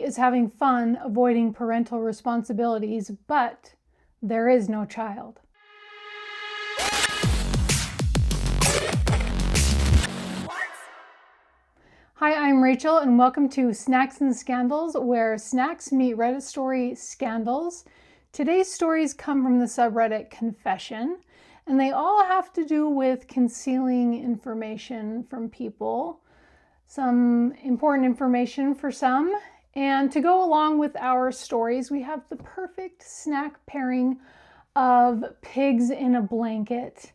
is having fun avoiding parental responsibilities, but there is no child. Hi, I'm Rachel, and welcome to Snacks and Scandals, where snacks meet Reddit story scandals. Today's stories come from the subreddit Confession, and they all have to do with concealing information from people. Some important information for some. And to go along with our stories, we have the perfect snack pairing of pigs in a blanket.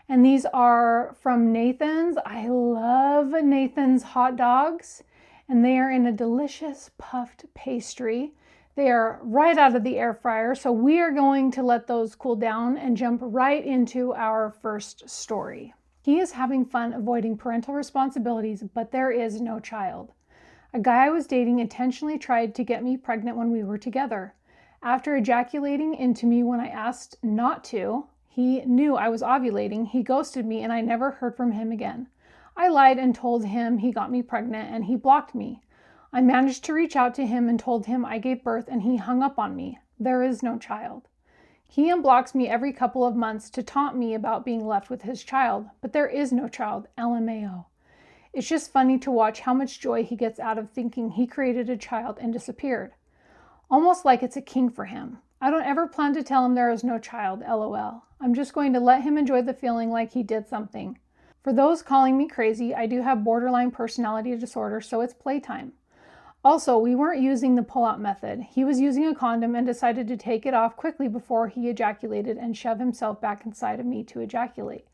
And these are from Nathan's. I love Nathan's hot dogs, and they are in a delicious puffed pastry. They are right out of the air fryer, so we are going to let those cool down and jump right into our first story. He is having fun avoiding parental responsibilities, but there is no child. A guy I was dating intentionally tried to get me pregnant when we were together. After ejaculating into me when I asked not to, he knew I was ovulating, he ghosted me, and I never heard from him again. I lied and told him he got me pregnant, and he blocked me. I managed to reach out to him and told him I gave birth, and he hung up on me. There is no child. He unblocks me every couple of months to taunt me about being left with his child, but there is no child, LMAO. It's just funny to watch how much joy he gets out of thinking he created a child and disappeared. Almost like it's a king for him. I don't ever plan to tell him there is no child, LOL. I'm just going to let him enjoy the feeling like he did something. For those calling me crazy, I do have borderline personality disorder, so it's playtime. Also, we weren't using the pull-out method. He was using a condom and decided to take it off quickly before he ejaculated and shove himself back inside of me to ejaculate.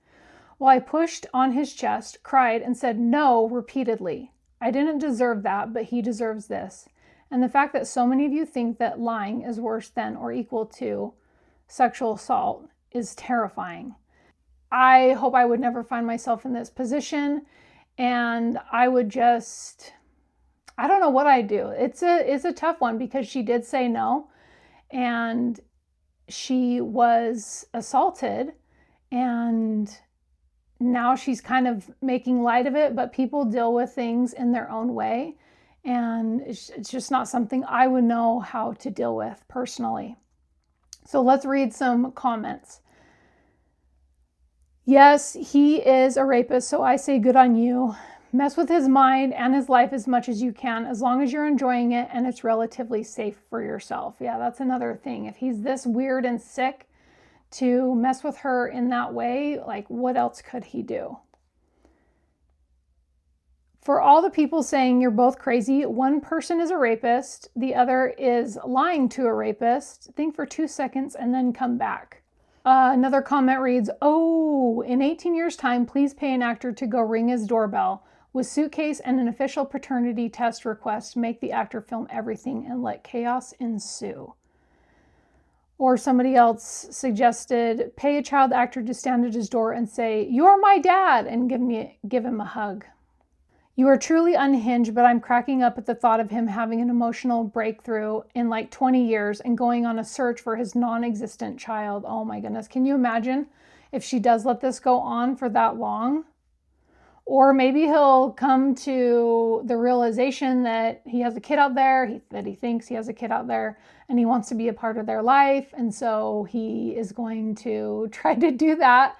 While I pushed on his chest, cried, and said no repeatedly. I didn't deserve that, but he deserves this. And the fact that so many of you think that lying is worse than or equal to sexual assault is terrifying. I hope I would never find myself in this position, and I would just, I don't know what I'd do. It's a tough one because she did say no, and she was assaulted, and now she's kind of making light of it, but people deal with things in their own way. And it's just not something I would know how to deal with personally. So let's read some comments. Yes, he is a rapist, so I say good on you. Mess with his mind and his life as much as you can, as long as you're enjoying it and it's relatively safe for yourself. Yeah, that's another thing. If he's this weird and sick to mess with her in that way, like what else could he do? For all the people saying you're both crazy, one person is a rapist, the other is lying to a rapist. Think for 2 seconds and then come back. Another comment reads, oh, in 18 years' time, please pay an actor to go ring his doorbell. With suitcase and an official paternity test request, make the actor film everything and let chaos ensue. Or somebody else suggested, pay a child actor to stand at his door and say, you're my dad, and give him a hug. You are truly unhinged, but I'm cracking up at the thought of him having an emotional breakthrough in like 20 years and going on a search for his non-existent child. Oh my goodness. Can you imagine if she does let this go on for that long? Or maybe he'll come to the realization that he has a kid out there, that he thinks he has a kid out there, and he wants to be a part of their life. And so he is going to try to do that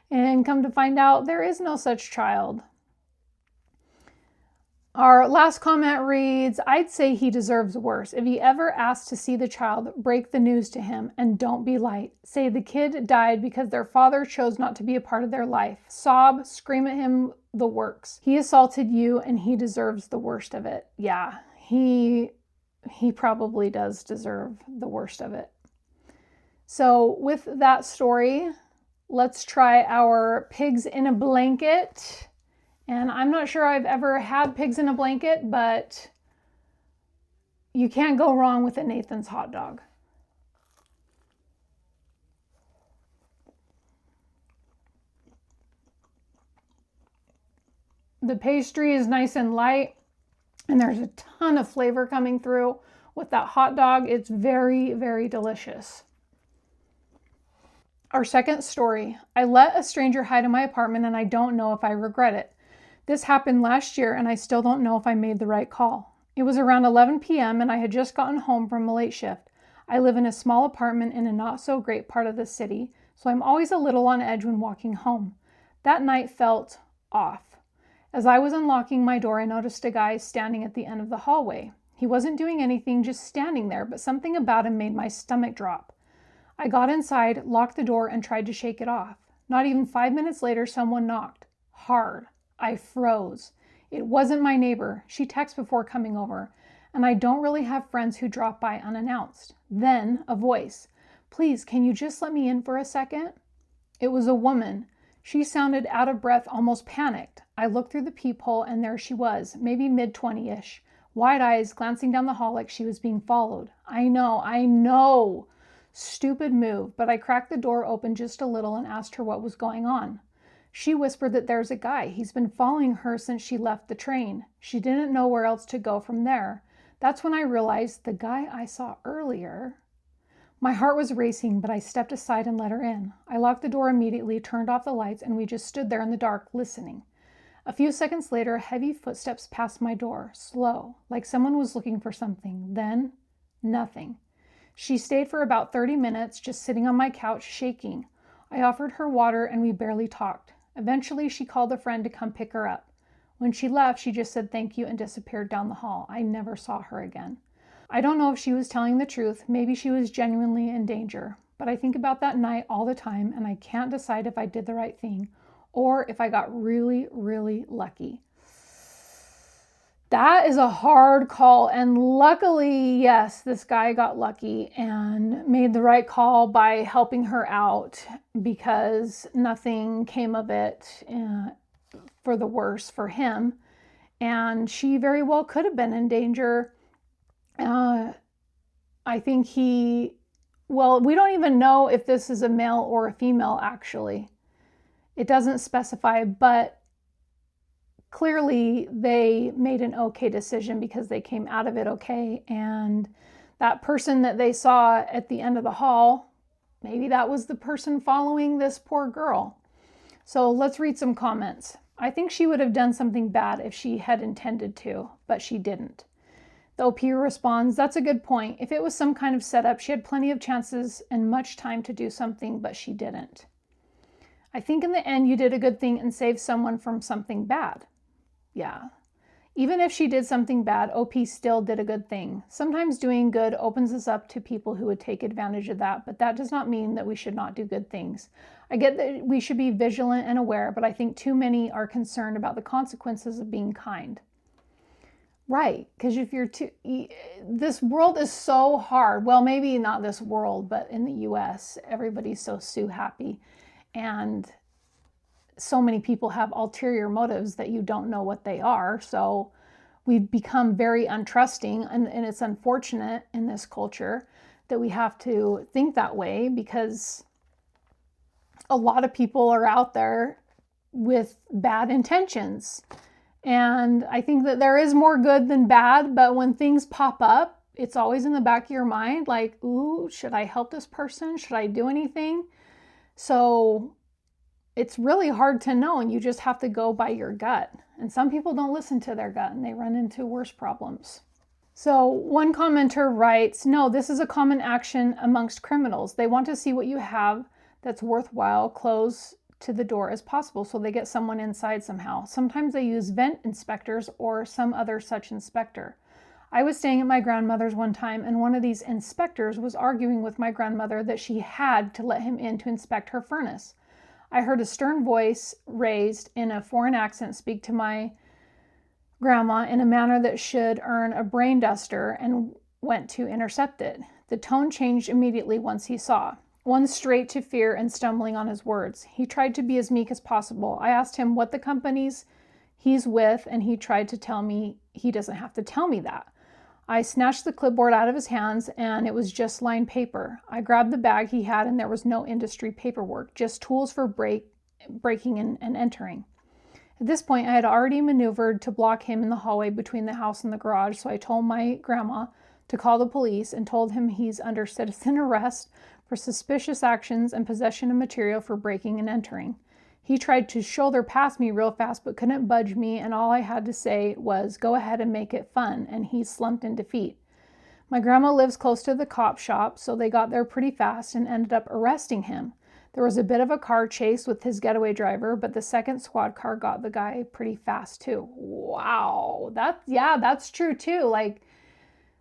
and come to find out there is no such child. Our last comment reads, I'd say he deserves worse. If he ever asks to see the child, break the news to him and don't be light. Say the kid died because their father chose not to be a part of their life. Sob, scream at him, the works. He assaulted you and he deserves the worst of it. Yeah, he probably does deserve the worst of it. So with that story, let's try our pigs in a blanket. And I'm not sure I've ever had pigs in a blanket, but you can't go wrong with a Nathan's hot dog. The pastry is nice and light, and there's a ton of flavor coming through with that hot dog. It's very, very delicious. Our second story. I let a stranger hide in my apartment, and I don't know if I regret it. This happened last year, and I still don't know if I made the right call. It was around 11 p.m. and I had just gotten home from a late shift. I live in a small apartment in a not so great part of the city, so I'm always a little on edge when walking home. That night felt off. As I was unlocking my door, I noticed a guy standing at the end of the hallway. He wasn't doing anything, just standing there, but something about him made my stomach drop. I got inside, locked the door, and tried to shake it off. Not even 5 minutes later, someone knocked. Hard. I froze. It wasn't my neighbor. She texted before coming over, and I don't really have friends who drop by unannounced. Then, a voice. Please, can you just let me in for a second? It was a woman. She sounded out of breath, almost panicked. I looked through the peephole, and there she was, maybe mid-20-ish. Wide eyes, glancing down the hall like she was being followed. I know. Stupid move, but I cracked the door open just a little and asked her what was going on. She whispered that there's a guy. He's been following her since she left the train. She didn't know where else to go from there. That's when I realized the guy I saw earlier. My heart was racing, but I stepped aside and let her in. I locked the door immediately, turned off the lights, and we just stood there in the dark, listening. A few seconds later, heavy footsteps passed my door, slow, like someone was looking for something. Then, nothing. She stayed for about 30 minutes, just sitting on my couch, shaking. I offered her water, and we barely talked. Eventually, she called a friend to come pick her up. When she left, she just said thank you and disappeared down the hall. I never saw her again. I don't know if she was telling the truth. Maybe she was genuinely in danger. But I think about that night all the time, and I can't decide if I did the right thing or if I got really, really lucky. That is a hard call. And luckily, yes, this guy got lucky and made the right call by helping her out, because nothing came of it for the worse for him. And she very well could have been in danger. I think we don't even know if this is a male or a female, actually. It doesn't specify, but clearly they made an okay decision because they came out of it okay. And that person that they saw at the end of the hall, maybe that was the person following this poor girl. So let's read some comments. I think she would have done something bad if she had intended to, but she didn't. The OP responds, that's a good point. If it was some kind of setup, she had plenty of chances and much time to do something, but she didn't. I think in the end, you did a good thing and saved someone from something bad. Yeah. Even if she did something bad, OP still did a good thing. Sometimes doing good opens us up to people who would take advantage of that, but that does not mean that we should not do good things. I get that we should be vigilant and aware, but I think too many are concerned about the consequences of being kind. Right, because this world is so hard. Well, maybe not this world, but in the US, everybody's so sue happy. And so many people have ulterior motives that you don't know what they are. So we've become very untrusting, and it's unfortunate in this culture that we have to think that way, because a lot of people are out there with bad intentions. And I think that there is more good than bad, but when things pop up, it's always in the back of your mind, like, ooh, should I help this person? Should I do anything? So it's really hard to know, and you just have to go by your gut. And some people don't listen to their gut, and they run into worse problems. So one commenter writes, no, this is a common action amongst criminals. They want to see what you have that's worthwhile close to the door as possible, so they get someone inside somehow. Sometimes they use vent inspectors or some other such inspector. I was staying at my grandmother's one time, and one of these inspectors was arguing with my grandmother that she had to let him in to inspect her furnace. I heard a stern voice raised in a foreign accent speak to my grandma in a manner that should earn a brain duster, and went to intercept it. The tone changed immediately once he saw. One straight to fear and stumbling on his words. He tried to be as meek as possible. I asked him what the companies he's with, and he tried to tell me he doesn't have to tell me that. I snatched the clipboard out of his hands, and it was just lined paper. I grabbed the bag he had, and there was no industry paperwork, just tools for breaking and entering. At this point, I had already maneuvered to block him in the hallway between the house and the garage, so I told my grandma to call the police and told him he's under citizen arrest for suspicious actions and possession of material for breaking and entering. He tried to shoulder past me real fast but couldn't budge me, and all I had to say was, go ahead and make it fun, and he slumped in defeat. My grandma lives close to the cop shop, so they got there pretty fast and ended up arresting him. There was a bit of a car chase with his getaway driver, but the second squad car got the guy pretty fast too. Wow. That's true too. Like,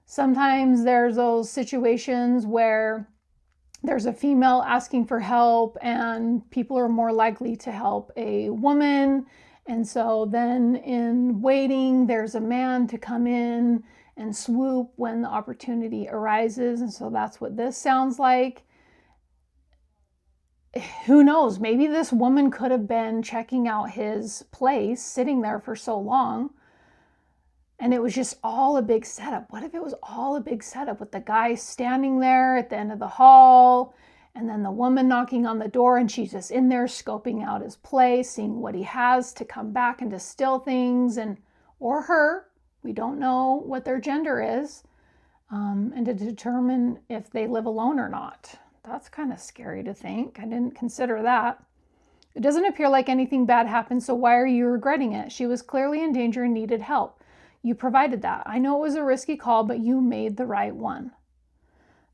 sometimes there's those situations where there's a female asking for help and people are more likely to help a woman. And so then in waiting, there's a man to come in and swoop when the opportunity arises. And so that's what this sounds like. Who knows? Maybe this woman could have been checking out his place, sitting there for so long, and it was just all a big setup. What if it was all a big setup with the guy standing there at the end of the hall and then the woman knocking on the door and she's just in there scoping out his place, seeing what he has to come back and to steal things, or her, we don't know what their gender is, and to determine if they live alone or not. That's kind of scary to think. I didn't consider that. It doesn't appear like anything bad happened, so why are you regretting it? She was clearly in danger and needed help. You provided that. I know it was a risky call, but you made the right one.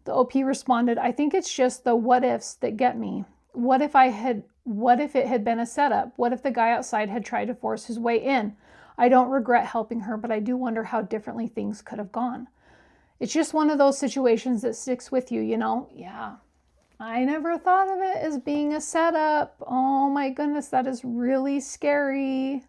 The OP responded, I think it's just the what ifs that get me. What if it had been a setup? What if the guy outside had tried to force his way in? I don't regret helping her, but I do wonder how differently things could have gone. It's just one of those situations that sticks with you, you know? Yeah. I never thought of it as being a setup. Oh my goodness, that is really scary.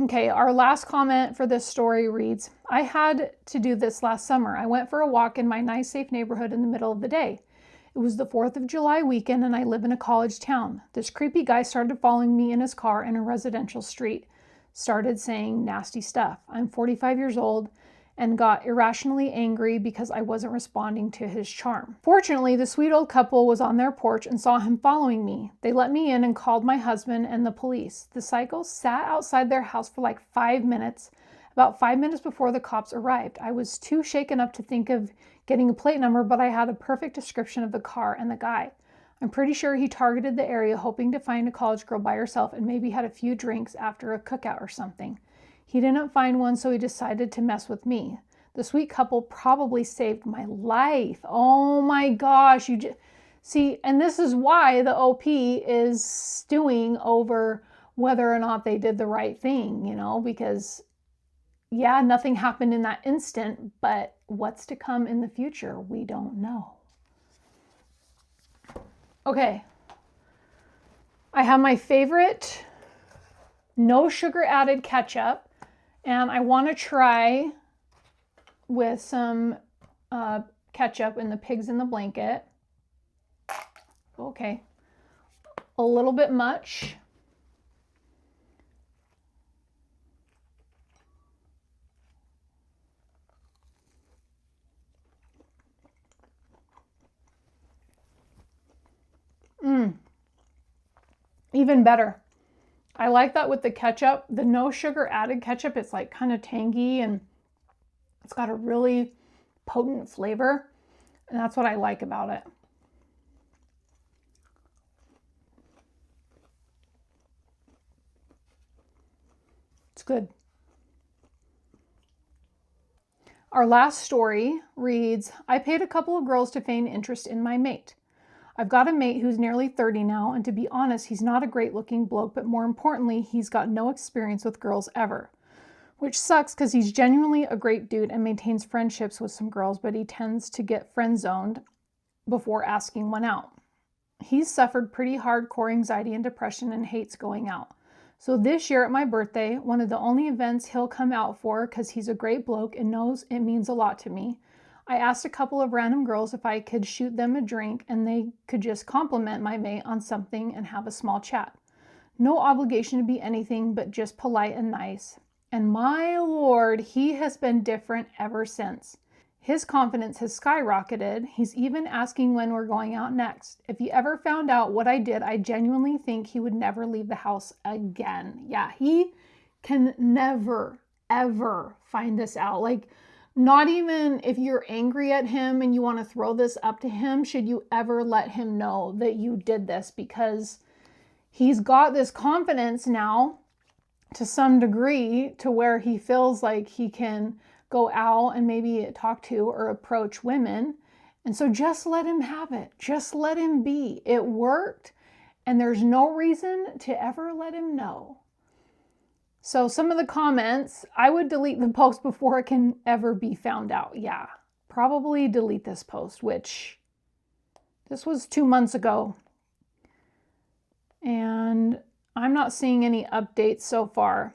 Okay, our last comment for this story reads, I had to do this last summer. I went for a walk in my nice, safe neighborhood in the middle of the day. It was the 4th of July weekend and I live in a college town. This creepy guy started following me in his car in a residential street, started saying nasty stuff. I'm 45 years old and got irrationally angry because I wasn't responding to his charm. Fortunately, the sweet old couple was on their porch and saw him following me. They let me in and called my husband and the police. The psycho sat outside their house for like 5 minutes, about 5 minutes before the cops arrived. I was too shaken up to think of getting a plate number, but I had a perfect description of the car and the guy. I'm pretty sure he targeted the area hoping to find a college girl by herself and maybe had a few drinks after a cookout or something. He didn't find one, so he decided to mess with me. The sweet couple probably saved my life. Oh my gosh. See, and this is why the OP is stewing over whether or not they did the right thing, you know, because yeah, nothing happened in that instant, but what's to come in the future, we don't know. Okay. I have my favorite no sugar added ketchup. And I want to try with some ketchup in the pigs in the blanket. Okay, a little bit much. Even better. I like that with the ketchup, the no sugar added ketchup. It's like kind of tangy and it's got a really potent flavor. And that's what I like about it. It's good. Our last story reads, I paid a couple of girls to feign interest in my mate. I've got a mate who's nearly 30 now, and to be honest, he's not a great-looking bloke, but more importantly, he's got no experience with girls ever. Which sucks because he's genuinely a great dude and maintains friendships with some girls, but he tends to get friend-zoned before asking one out. He's suffered pretty hardcore anxiety and depression and hates going out. So this year at my birthday, one of the only events he'll come out for, because he's a great bloke and knows it means a lot to me, I asked a couple of random girls if I could shoot them a drink and they could just compliment my mate on something and have a small chat. No obligation to be anything but just polite and nice. And my lord, he has been different ever since. His confidence has skyrocketed. He's even asking when we're going out next. If he ever found out what I did, I genuinely think he would never leave the house again. Yeah, he can never, ever find this out. Like, not even if you're angry at him and you want to throw this up to him, should you ever let him know that you did this, because he's got this confidence now to some degree to where he feels like he can go out and maybe talk to or approach women. And so just let him have it. Just let him be. It worked, and there's no reason to ever let him know. So some of the comments, I would delete the post before it can ever be found out. Yeah, probably delete this post, which this was 2 months ago. And I'm not seeing any updates so far.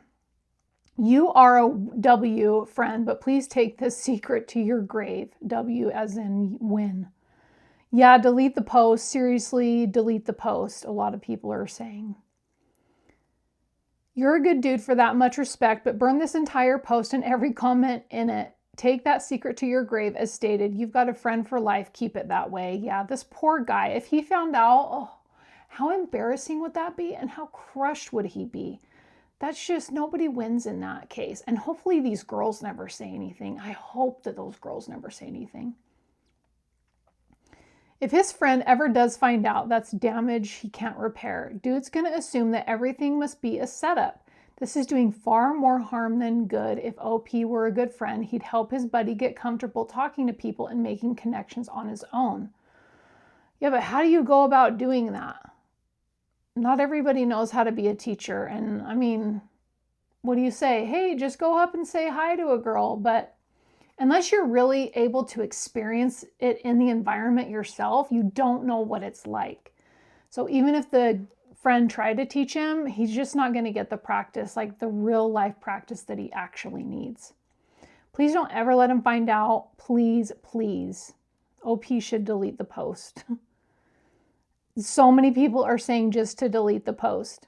You are a W, friend, but please take this secret to your grave. W as in win. Yeah, delete the post. Seriously, delete the post. A lot of people are saying. You're a good dude for that, much respect, but burn this entire post and every comment in it. Take that secret to your grave as stated. You've got a friend for life. Keep it that way. Yeah, this poor guy, if he found out, oh, how embarrassing would that be? And how crushed would he be? That's just, nobody wins in that case. And hopefully these girls never say anything. I hope that those girls never say anything. If his friend ever does find out, that's damage he can't repair. Dude's going to assume that everything must be a setup. This is doing far more harm than good. If OP were a good friend, he'd help his buddy get comfortable talking to people and making connections on his own. Yeah, but how do you go about doing that? Not everybody knows how to be a teacher. And I mean, what do you say? Hey, just go up and say hi to a girl. But unless you're really able to experience it in the environment yourself, you don't know what it's like. So even if the friend tried to teach him, he's just not going to get the practice, like the real life practice that he actually needs. Please don't ever let him find out. Please, please. OP should delete the post. So many people are saying just to delete the post.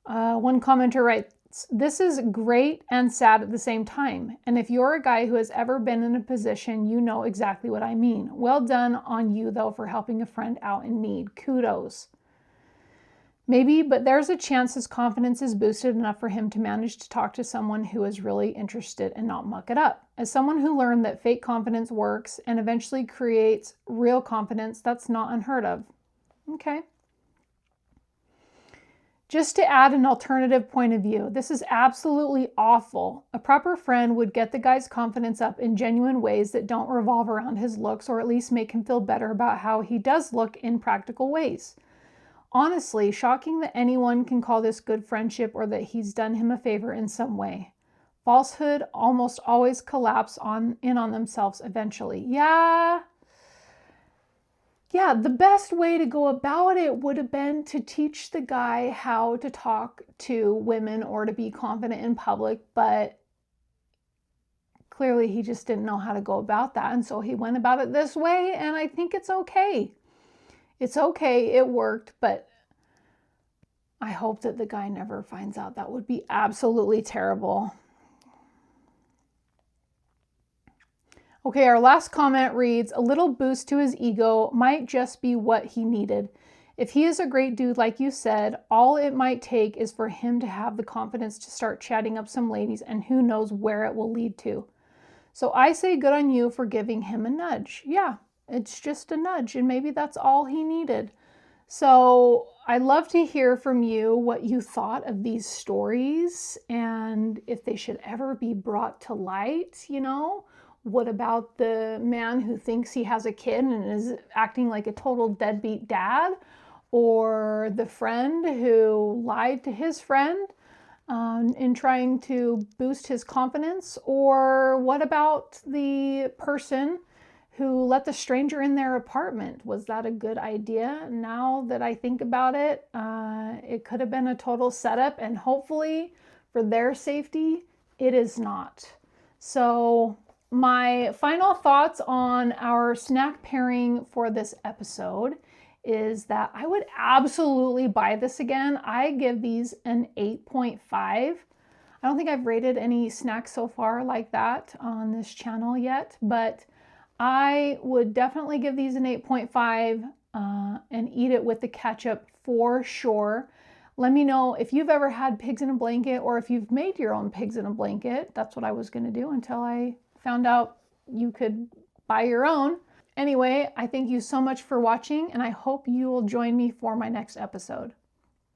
One commenter writes, this is great and sad at the same time. And if you're a guy who has ever been in a position, you know exactly what I mean. Well done on you, though, for helping a friend out in need. Kudos. Maybe, but there's a chance his confidence is boosted enough for him to manage to talk to someone who is really interested and not muck it up. As someone who learned that fake confidence works and eventually creates real confidence, that's not unheard of. Okay. Just to add an alternative point of view, this is absolutely awful. A proper friend would get the guy's confidence up in genuine ways that don't revolve around his looks, or at least make him feel better about how he does look in practical ways. Honestly, shocking that anyone can call this good friendship or that he's done him a favor in some way. Falsehood almost always collapse in on themselves eventually. Yeah, the best way to go about it would have been to teach the guy how to talk to women or to be confident in public, but clearly he just didn't know how to go about that. And so he went about it this way, and I think it's okay. It's okay, it worked, but I hope that the guy never finds out. That would be absolutely terrible. Okay, our last comment reads, a little boost to his ego might just be what he needed. If he is a great dude, like you said, all it might take is for him to have the confidence to start chatting up some ladies, and who knows where it will lead to. So I say good on you for giving him a nudge. Yeah, it's just a nudge, and maybe that's all he needed. So I'd love to hear from you what you thought of these stories, and if they should ever be brought to light, you know. What about the man who thinks he has a kid and is acting like a total deadbeat dad? Or the friend who lied to his friend in trying to boost his confidence? Or what about the person who let the stranger in their apartment? Was that a good idea? Now that I think about it, it could have been a total setup, and hopefully for their safety, it is not. So my final thoughts on our snack pairing for this episode is that I would absolutely buy this again. I give these an 8.5. I don't think I've rated any snacks so far like that on this channel yet, but I would definitely give these an 8.5 and eat it with the ketchup for sure. Let me know if you've ever had pigs in a blanket, or if you've made your own pigs in a blanket. That's what I was going to do until I found out you could buy your own. Anyway, I thank you so much for watching, and I hope you will join me for my next episode.